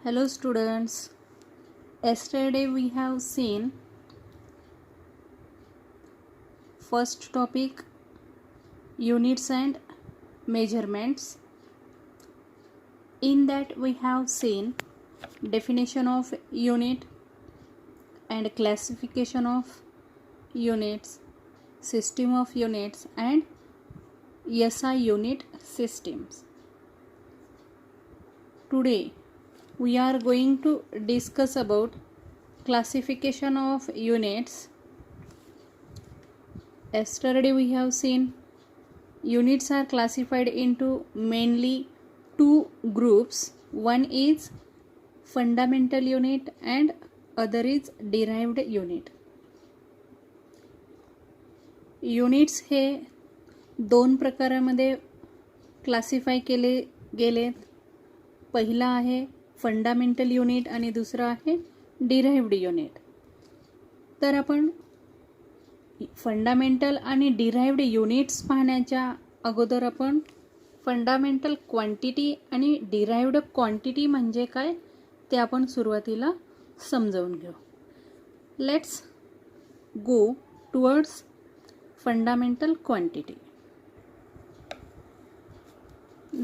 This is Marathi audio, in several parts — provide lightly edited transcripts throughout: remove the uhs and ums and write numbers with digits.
Hello students. Yesterday we have seen first topic units and measurements. In that we have seen definition of unit and classification of units, system of units and SI unit systems. Today we are going to discuss about classification of units. Yesterday we have seen units are classified into mainly two groups. One is fundamental unit and other is derived unit. Units हे दोन प्रकारामध्ये क्लासिफाय केले गेलेत. पहिला आहे फंडामेंटल युनिट आणि दुसरा आहे डिराइव्ड युनिट. तर आपण फंडामेंटल आणि डिराइव्ड युनिट्स पाहण्याच्या अगोदर आपण फंडामेंटल क्वांटिटी आणि डिराइव्ड क्वांटिटी म्हणजे काय ते आपण सुरुवातीला समजावून घेऊ. Let's go towards fundamental quantity.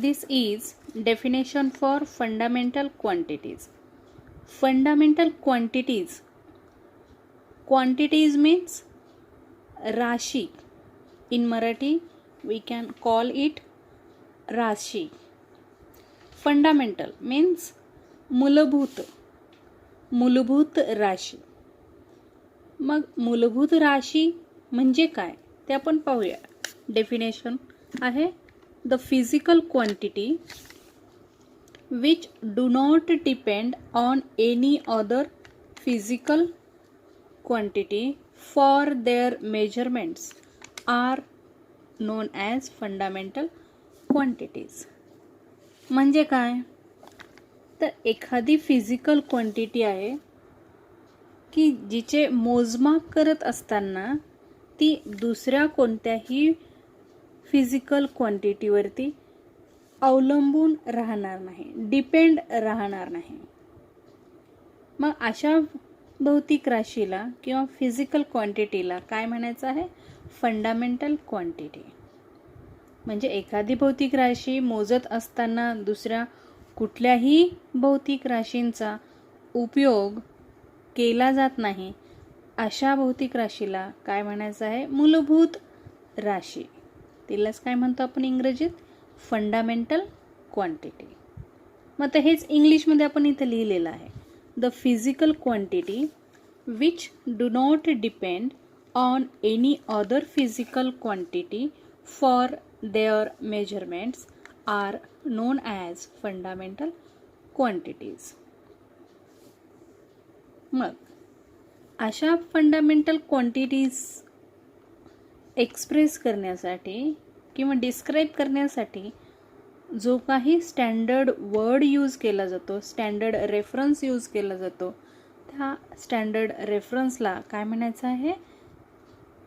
This is definition for fundamental quantities. Fundamental quantities. Quantities means राशी. In Marathi we can call it राशी. Fundamental means मूलभूत राशी. मग मूलभूत राशी म्हणजे काय ते आपण पाहूया. डेफिनेशन आहे the physical quantity which do not depend on any other physical quantity for their measurements are known as fundamental quantities. म्हणजे काय तर एखादी फिजिकल क्वांटिटी आहे की जिचे मोजमाप करत असताना ती दुसऱ्या कोणत्याही फिजिकल क्वांटिटीवरती अवलंबून राहणार नाही, डिपेंड राहणार नाही. मग अशा भौतिक राशीला किंवा फिजिकल क्वांटिटीला काय म्हणायचं आहे फंडामेंटल क्वांटिटी. म्हणजे एखादी भौतिक राशी मोजत असताना दुसऱ्या कुठल्याही भौतिक राशींचा उपयोग केला जात नाही अशा भौतिक राशीला काय म्हणायचं आहे मूलभूत राशी. तिलाच काय म्हणतो आपण इंग्रजीत फंडामेंटल क्वांटिटी. मग तर हेच इंग्लिशमध्ये आपण इथं लिहिलेलं आहे. The physical quantity which do not depend on any other physical quantity for their measurements are known as fundamental quantities. मग अशा फंडामेंटल क्वांटिटीज एक्सप्रेस करण्यासाठी किंवा डिस्क्राईब करण्यासाठी जो काही स्टँडर्ड वर्ड यूज केला जातो, स्टँडर्ड रेफरन्स यूज केला जातो, त्या स्टँडर्ड रेफरन्सला काय म्हणायचं आहे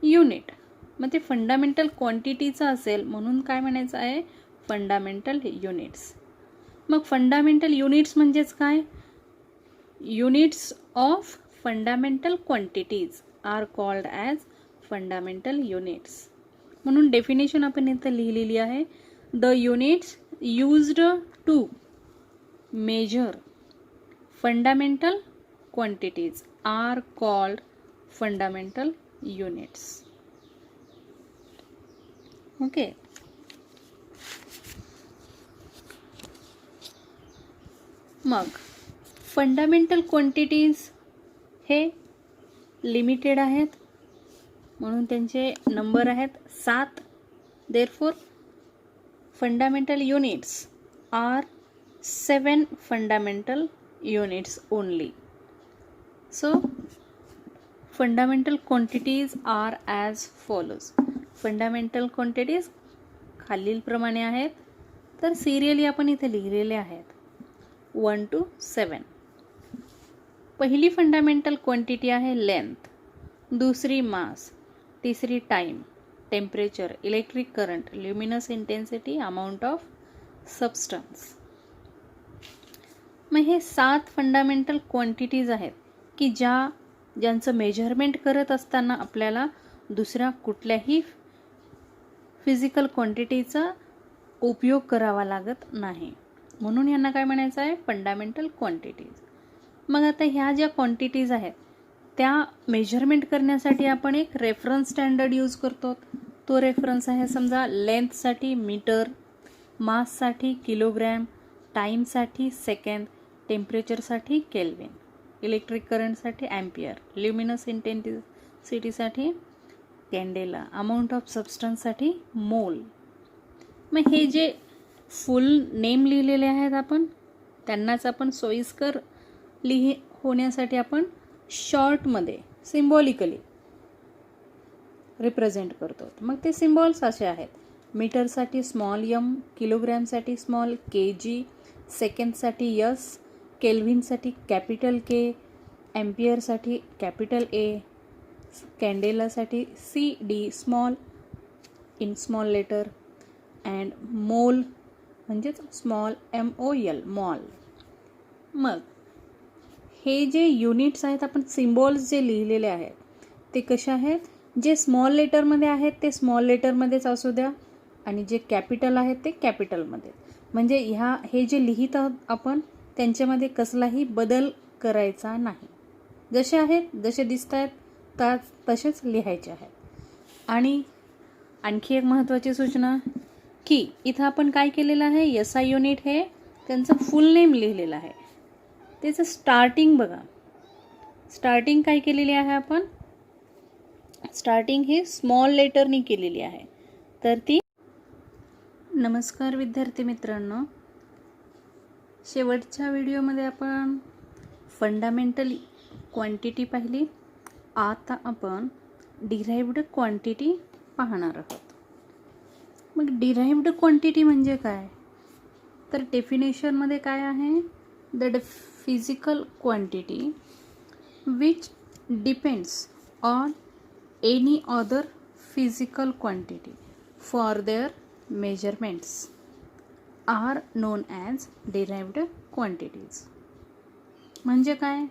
युनिट. मग ते फंडामेंटल क्वांटिटीचं असेल म्हणून काय म्हणायचं आहे फंडामेंटल युनिट्स. मग फंडामेंटल युनिट्स म्हणजेच काय units of fundamental quantities are called as fundamental units. म्हणून डेफिनेशन आपण इथं लिहिलेली आहे. The units used to measure fundamental quantities are called fundamental units. Okay. मग फंडामेंटल क्वांटिटीज हे लिमिटेड आहेत म्हणून त्यांचे नंबर आहेत 7. Therefore fundamental units are 7 fundamental units only. So fundamental quantities are as follows. Fundamental quantities खालीलप्रमाणे आहेत. तर सिरियली आपण इथे लिहिलेले आहेत 1 to 7. पहिली फंडामेंटल क्वांटिटी आहे लेंथ, दुसरी मास, तिसरी time, temperature, electric current, luminous intensity, amount of substance. मग हे 7 फंडामेंटल क्वांटिटीज आहेत की ज्यांचं मेजरमेंट करत असताना आपल्याला दुसऱ्या कुठल्याही फिजिकल क्वांटिटीचा उपयोग करावा लागत नाही, म्हणून यांना काय म्हणायचं आहे, फंडामेंटल क्वांटिटीज. मग आता ह्या ज्या क्वांटिटीज आहेत त्या मेजरमेंट करण्यासाठी आपण एक रेफरन्स स्टँडर्ड यूज करतो. तो रेफरन्स आहे समजा लेंथसाठी मीटर, माससाठी किलोग्रॅम, टाईमसाठी सेकंद, टेम्परेचरसाठी केल्विन, इलेक्ट्रिक करंटसाठी ॲम्पियर, ल्युमिनस इंटेन्सिटीसाठी कॅन्डेला, अमाऊंट ऑफ सबस्टन्ससाठी मोल. मग हे जे फुल नेम लिहिलेले आहेत आपण त्यांनाच आपण सोयीस्कर होण्यासाठी आपण शॉर्टमध्ये सिम्बॉलिकली रिप्रेझेंट करतो. मग ते सिम्बॉल्स असे आहेत, मीटरसाठी स्मॉल एम, किलोग्रॅमसाठी स्मॉल केजी, सेकंडसाठी एस, केल्व्हिनसाठी कॅपिटल के, ॲम्पियरसाठी कॅपिटल ए, कॅन्डेलासाठी C D small in small letter, and mole म्हणजेच small M O L mole. मग हे जे युनिट्स आहेत आपण सिम्बॉल्स जे लिहिलेले आहेत ते कसे आहेत, जे स्मॉल लेटरमध्ये आहेत ते स्मॉल लेटरमध्येच असू द्या आणि जे कॅपिटल आहेत ते कॅपिटलमध्ये. म्हणजे हे जे लिहित आहोत आपण त्यांच्यामध्ये कसलाही बदल करायचा नाही, जसे आहेत जसे दिसत आहेत तसेच लिहायचे आहेत. आणि आणखी एक महत्त्वाची सूचना की इथं आपण काय केलेलं आहे, एस आय युनिट हे त्यांचं फुल नेम लिहिलेलं आहे. त्याचं स्टार्टिंग बघा, स्टार्टिंग काय केलेली आहे आपण, स्टार्टिंग ही स्मॉल लेटरनी केलेली आहे. तर ती, नमस्कार विद्यार्थी मित्रांनो, शेवटच्या व्हिडिओमध्ये आपण फंडामेंटल क्वांटिटी पाहिली. आता आपण डिराइव्ड क्वांटिटी पाहणार आहोत. मग डिराइव्ड क्वांटिटी म्हणजे काय, तर डेफिनेशनमध्ये काय आहे, the physical quantity which depends on any other physical quantity for their measurements are known as derived quantities. म्हणजे काय,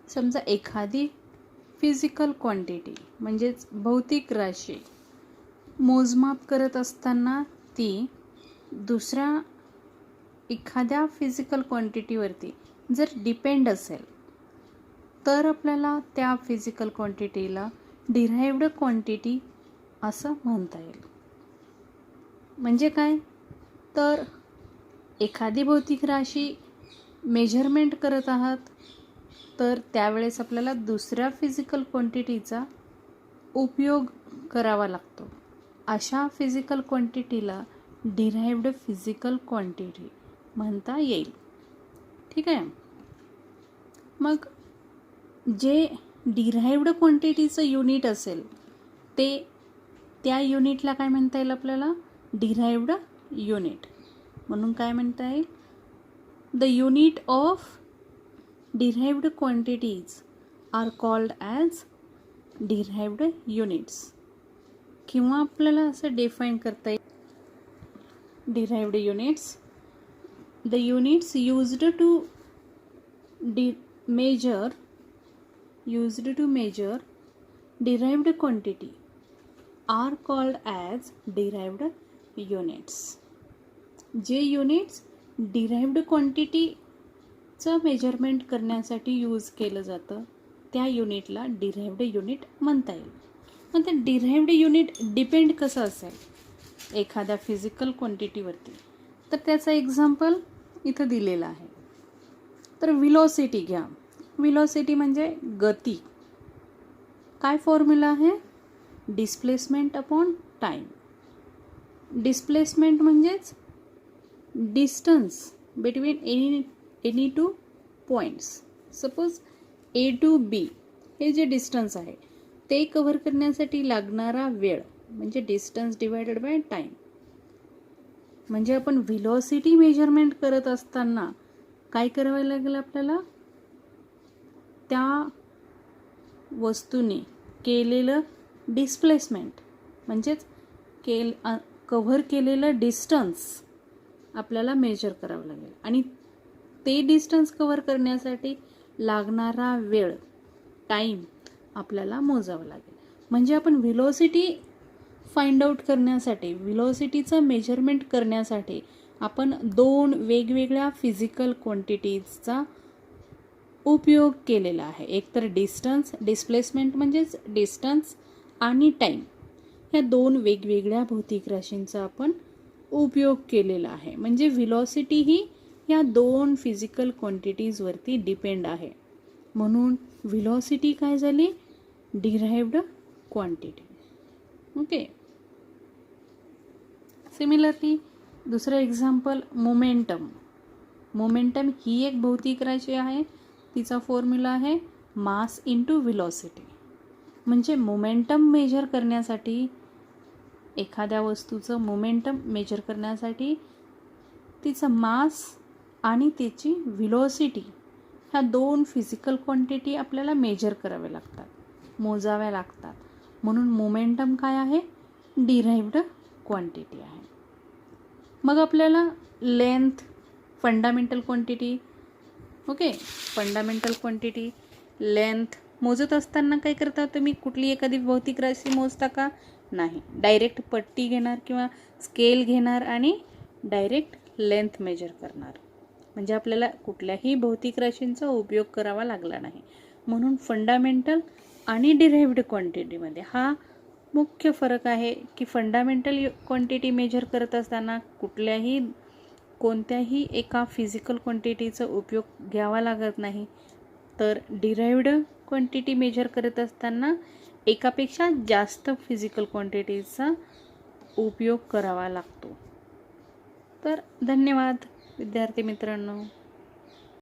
समजा एखादी फिजिकल क्वांटिटी म्हणजेच भौतिक राशी मोजमाप करत असताना ती दुसऱ्या एखाद्या फिजिकल क्वांटिटीवरती जर डिपेंड असेल तर आपल्याला त्या फिजिकल क्वांटिटीला डिराइव्ड क्वांटिटी असं म्हणता येईल. म्हणजे काय, तर एखादी भौतिक राशी मेजरमेंट करत आहात तर त्यावेळेस आपल्याला दुसऱ्या फिजिकल क्वांटिटीचा उपयोग करावा लागतो. अशा फिजिकल क्वांटिटीला डिराइव्ड फिजिकल क्वांटिटी म्हणता येईल. ठीक आहे. मग जे डिराइव्ड क्वांटिटीचं युनिट असेल ते त्या युनिटला काय म्हणता येईल आपल्याला, डिराइव्ड युनिट. म्हणून काय म्हणता येईल, the unit of derived quantities are called as derived units. किंवा आपल्याला असं डिफाईन करता येईल, derived units, the units used to measure derived quantity are called as derived units. जे युनिट्स डिराइव्ड क्वांटिटीचं मेजरमेंट करण्यासाठी यूज केलं जातं त्या युनिटला डिराइव्ड युनिट म्हणता येईल. मग ते डिराइव्ड युनिट डिपेंड कसं असेल एखाद्या फिजिकल क्वांटिटीवरती, तर त्याचं एक्झाम्पल इथं दिलेलं आहे. तर व्हिलॉसिटी घ्या. व्हिलॉसिटी म्हणजे गती. काय फॉर्म्युला आहे, डिस्प्लेसमेंट अपॉन टाईम. डिस्प्लेसमेंट म्हणजेच distance between any two points. Suppose A to B हे जे डिस्टन्स आहे ते कव्हर करण्यासाठी लागणारा वेळ म्हणजे डिस्टन्स डिवायडेड बाय टाईम. म्हणजे आपण व्हिलॉसिटी मेजरमेंट करत असताना काय करावं लागेल आपल्याला, त्या वस्तूने केलेलं डिस्प्लेसमेंट म्हणजेच कव्हर केलेलं डिस्टन्स आपल्याला मेजर करावं लागेल. आणि ते डिस्टन्स कव्हर करण्यासाठी लागणारा वेळ, टाईम आपल्याला मोजावा लागेल. म्हणजे आपण व्हेलॉसिटी फाइंड आउट करण्यासाठी, व्हेलॉसिटीचं मेजरमेंट करण्यासाठी आपण 2 वेगवेगळ्या फिजिकल क्वांटिटीजचा उपयोग केलेला आहे. एक तर डिस्टन्स, डिस्प्लेसमेंट म्हणजेच डिस्टन्स, आणि टाईम, ह्या 2 वेगवेगळ्या भौतिक राशींचा आपण उपयोग केलेला आहे. म्हणजे व्हेलॉसिटी ही या 2 फिजिकल क्वांटिटीजवरती डिपेंड आहे. म्हणून व्हेलॉसिटी काय झाली? Derived quantity. ओके. सिमिलरली दुसरं एक्झाम्पल, मोमेंटम. मोमेंटम ही एक भौतिक राशी आहे. तिचा फॉर्म्युला आहे मास इंटू व्हेलॉसिटी. म्हणजे मोमेंटम मेजर करण्यासाठी, एखाद्या वस्तूचं मोमेंटम मेजर करण्यासाठी तिचं मास आणि त्याची व्हेलॉसिटी ह्या 2 फिजिकल क्वांटिटी आपल्याला मेजर कराव्या लागतात, मोजाव्या लागतात. म्हणून मोमेंटम काय आहे? डिराइव्ड क्वांटिटी आहे. मग आपल्याला length, fundamental quantity, okay, fundamental quantity, length मोजत असताना काय करता तुम्ही? कुठली एखादी भौतिक राशी मोजता का? नाही. डायरेक्ट पट्टी घेणार किंवा स्केल घेणार आणि डायरेक्ट लेंथ मेजर करणार. म्हणजे आपल्याला कुठल्याही भौतिक राशींचा उपयोग करावा लागला नाही. म्हणून फंडामेंटल आणि डिराइव्ड क्वांटिटीमध्ये हा मुख्य फरक आहे की फंडामेंटल क्वांटिटी मेजर करत असताना कोणत्याही एका फिजिकल क्वांटिटीचा उपयोग घ्यावा लागत नाही. तर डिराइव्ड क्वांटिटी मेजर करत असताना एकापेक्षा जास्त फिजिकल क्वांटिटीचा उपयोग करावा लागतो. तर धन्यवाद विद्यार्थी मित्रांनो.